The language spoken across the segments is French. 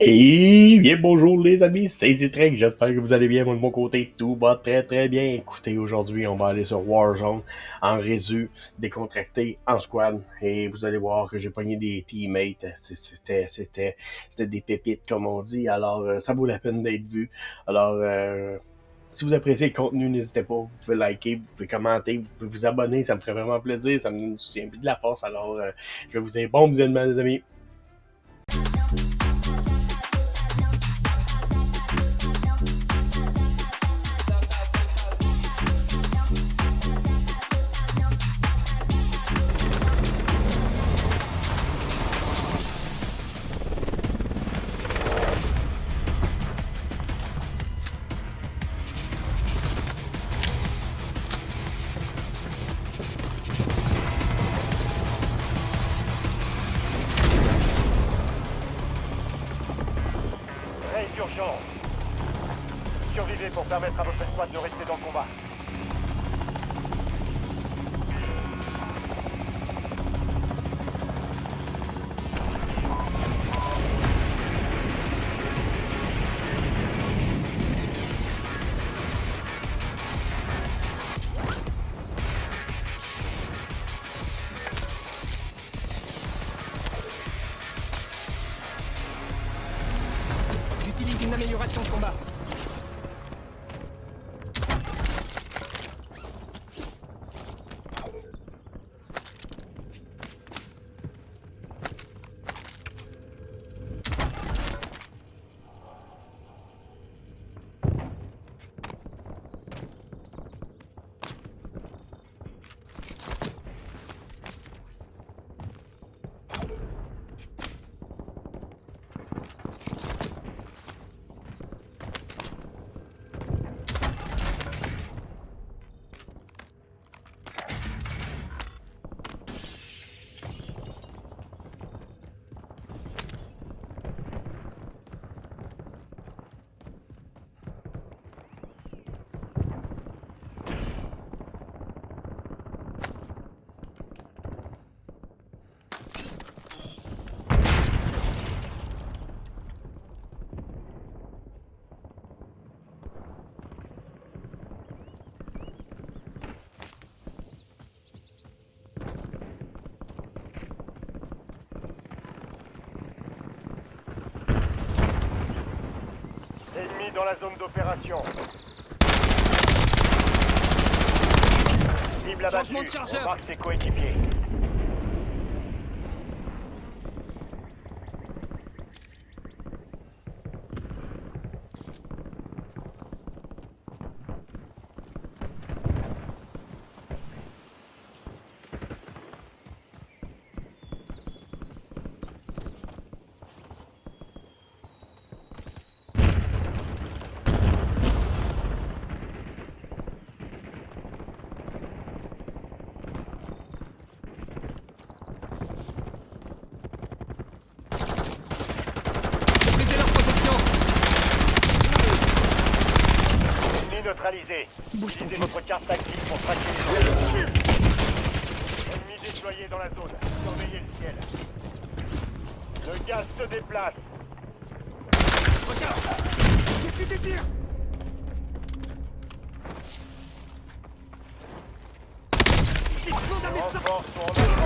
Et bien bonjour les amis, c'est Zitrek, j'espère que vous allez bien, moi de mon côté, tout va très très bien. Écoutez, aujourd'hui on va aller sur Warzone en résu, décontracté, en squad, et vous allez voir que j'ai pogné des teammates, c'était des pépites comme on dit, alors ça vaut la peine d'être vu. Alors si vous appréciez le contenu, n'hésitez pas, vous pouvez liker, vous pouvez commenter, vous pouvez vous abonner, ça me ferait vraiment plaisir, ça me donne du soutien et de la force, alors je vais vous dire bon visionnement les amis. Raid d'urgence. Survivez pour permettre à votre squad de rester dans le combat. J'utilise une amélioration de combat. Ennemi dans la zone d'opération. Cible abattue. Changement de chargeur. On marque ses coéquipiers. Brisez leur protection. Ennemi neutralisé. Bouge ton Utilisez cul. votre carte tactique pour traquer les ennemis. Ennemi déployé dans la zone. Surveillez le ciel. Le gaz se déplace. Regarde. J'ai plus de tirs. Explosion d'un Les médecin. renforts sont en avance.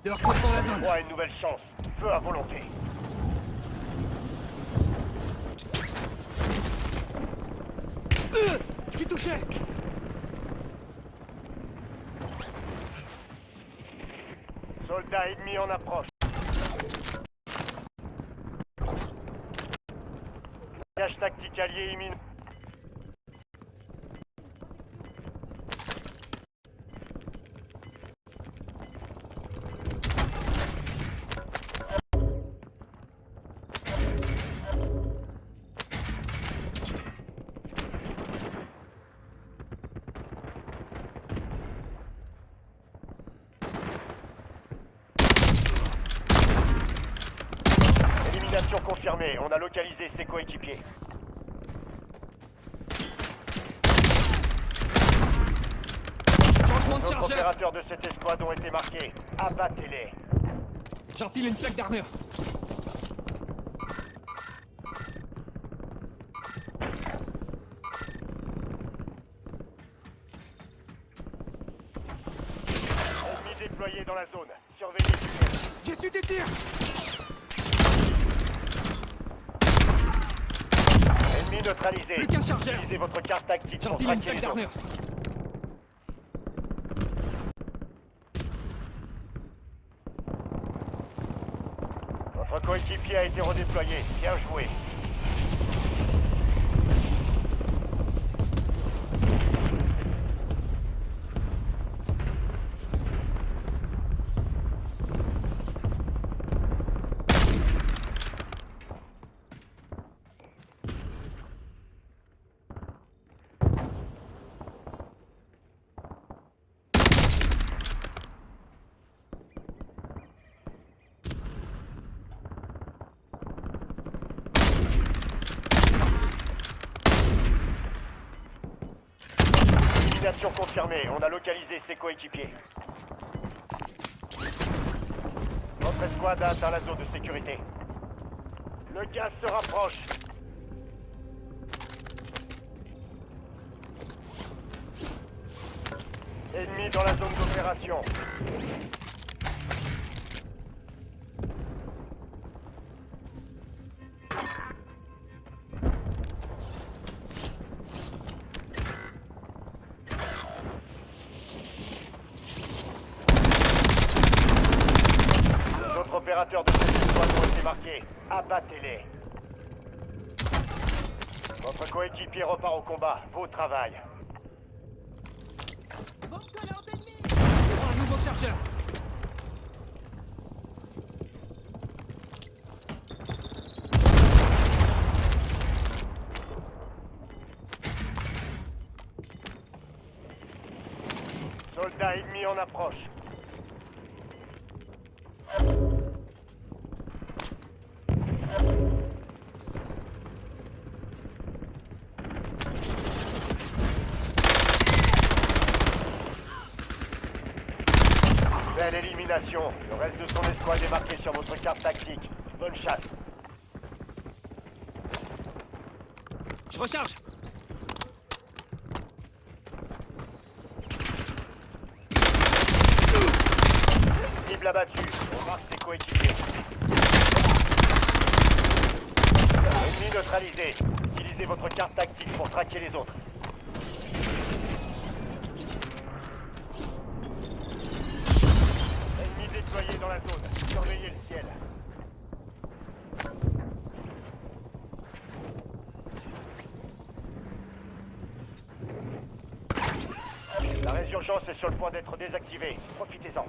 De leur côté dans la zone. Droit à une nouvelle chance. Feu à volonté. Je suis touché. Soldats ennemis en approche. Gage tactique allié imminent. Élimination confirmée. On a localisé ses coéquipiers. Changement de D'autres chargeur. opérateurs de cette escouade ont été marqués. Abattez-les. J'enfile une plaque d'armure. Ennemis déployés dans la zone. Surveillez le ciel. J'ai su des tirs. Ennemi neutralisé. Plus qu'un chargeur. Utilisez votre carte tactique pour J'enfile une traquer plaque les autres. d'armure. Votre coéquipier a été redéployé. Bien joué. Élimination confirmée. On a localisé ses coéquipiers. Votre escouade a atteint la zone de sécurité. Le gaz se rapproche. Ennemi dans la zone d'opération. D'autres opérateurs de cette escouade ont été marqués. Abattez-les. Votre coéquipier repart au combat. Beau travail. Un nouveau chargeur. Soldats ennemis en approche. Belle élimination. Le reste de son escouade est marqué sur votre carte tactique. Bonne chasse. Je recharge. Cible abattue. On marque ses coéquipiers. Ennemi neutralisé. Utilisez votre carte tactique pour traquer les autres. Ennemi déployé dans la zone. Surveillez le ciel. La résurgence est sur le point d'être désactivée. Profitez-en.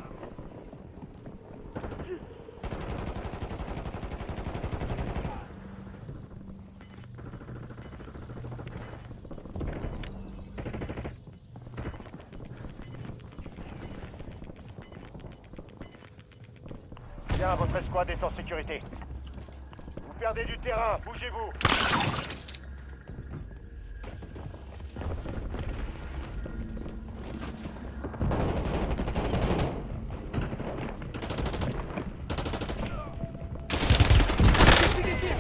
Bien, votre escouade est en sécurité. Vous perdez du terrain, bougez-vous. J'ai su des tirs.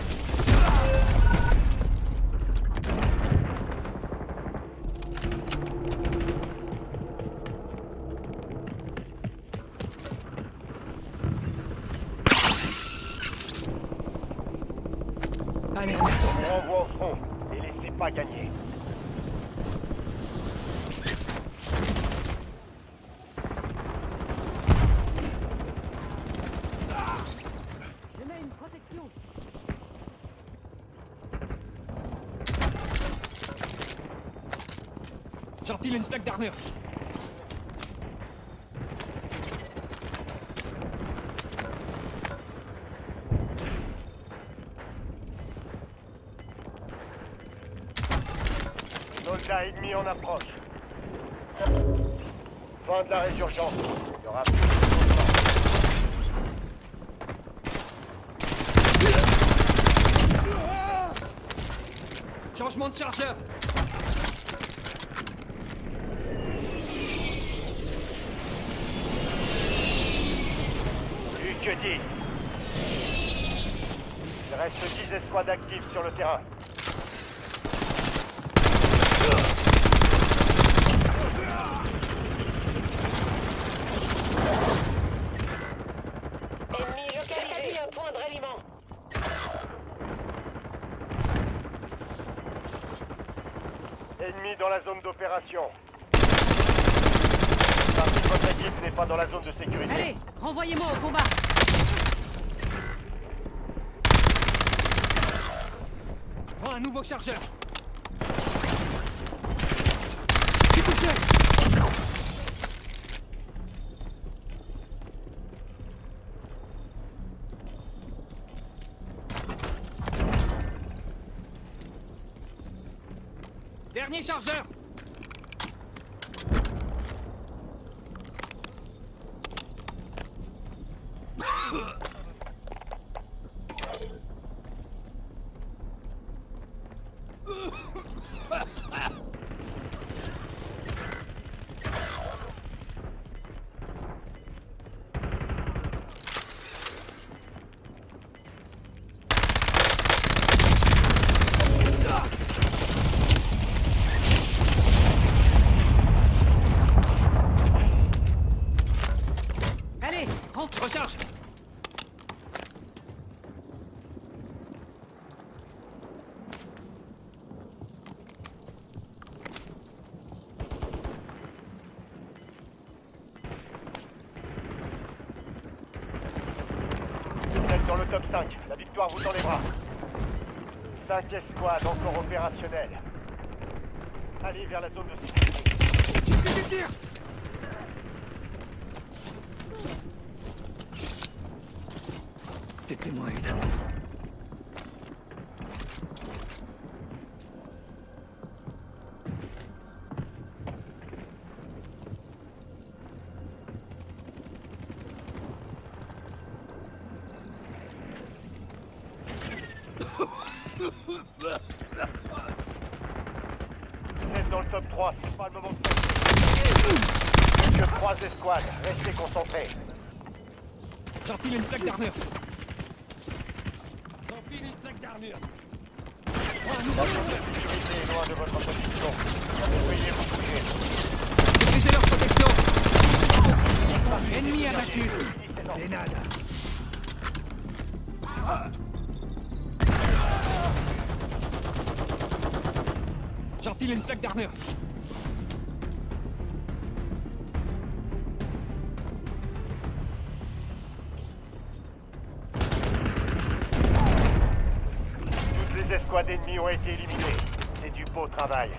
Allez, on retourne. On renvoie au front. Et laissez pas gagner. Je mets une protection. J'enfile une plaque d'armure. Soldats ennemis en approche. Fin de la résurgence. Il y aura plus de mouvement. Changement de chargeur. Plus que 10. Il reste 10 escouades actives sur le terrain. Ennemi localisé un point de ralliement. Ennemi dans la zone d'opération. Partie de votre équipe n'est pas dans la zone de sécurité. Allez, renvoyez-moi au combat. Prends un nouveau chargeur. Tu touché. Dernier chargeur. Allez, rentre. Recharge. Vous êtes dans le top 5. La victoire vous tend les bras. 5 escouades encore opérationnelles. Allez vers la zone de sécurité. J'ai fait des tirs. C'était moi, évidemment. Vous êtes dans le top 3, c'est pas le moment de sortir. Plus que 3 escouades, restez concentrés. J'enfile une plaque d'armure. J'enfile une plaque d'armure. Prends un nouveau La zone chargeur. de sécurité est loin de votre position. Veuillez vous bouger. Maîtrisez leur protection. Ennemi abattu. Des nada. J'enfile une plaque d'armure. Toutes les escouades ennemies ont été éliminées. C'est du beau travail.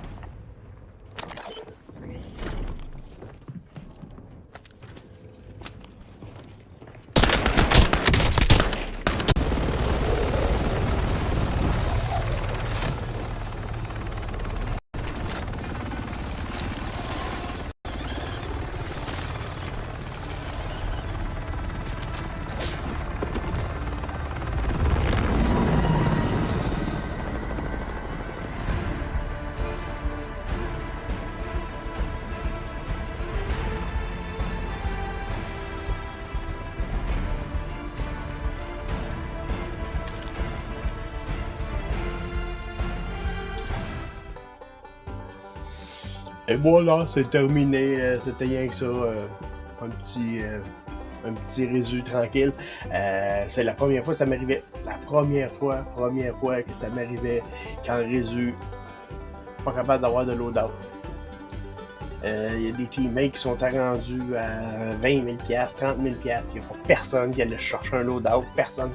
Et voilà, c'est terminé. C'était rien que ça. Un petit résu tranquille. C'est la première fois que ça m'arrivait. La première fois que ça m'arrivait qu'en résu, pas capable d'avoir de loadout. Il y a des teammates qui sont rendus à 20 000 $, 30 000 $. Il n'y a pas personne qui allait chercher un loadout. Personne.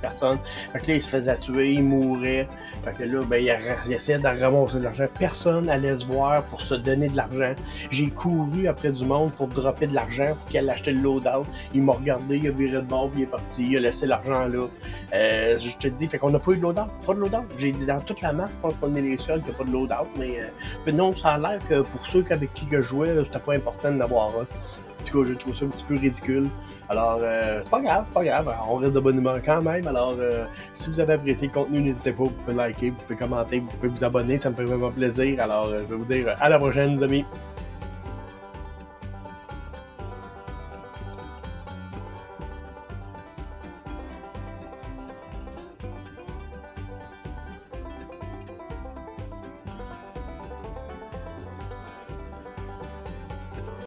Fait que là, il se faisait tuer, il mourait. Fait que là, ben, il essayait de ramasser de l'argent. Personne allait se voir pour se donner de l'argent. J'ai couru après du monde pour dropper de l'argent pour qu'il aille acheter le loadout. Il m'a regardé, il a viré de bord, puis il est parti. Il a laissé l'argent là. Je te dis, fait qu'on n'a pas eu de loadout. Pas de loadout. J'ai dit dans toute la map, je pense qu'on est les seuls qui n'ont pas de loadout. Mais non, ça a l'air que pour ceux avec qui je jouais, que c'était pas important d'en avoir un. En tout cas, je trouve ça un petit peu ridicule. Alors, c'est pas grave, pas grave. On reste de bonne humeur quand même. Alors, si vous avez apprécié le contenu, n'hésitez pas, vous pouvez liker, vous pouvez commenter, vous pouvez vous abonner, ça me fait vraiment plaisir. Alors, je vais vous dire à la prochaine, les amis.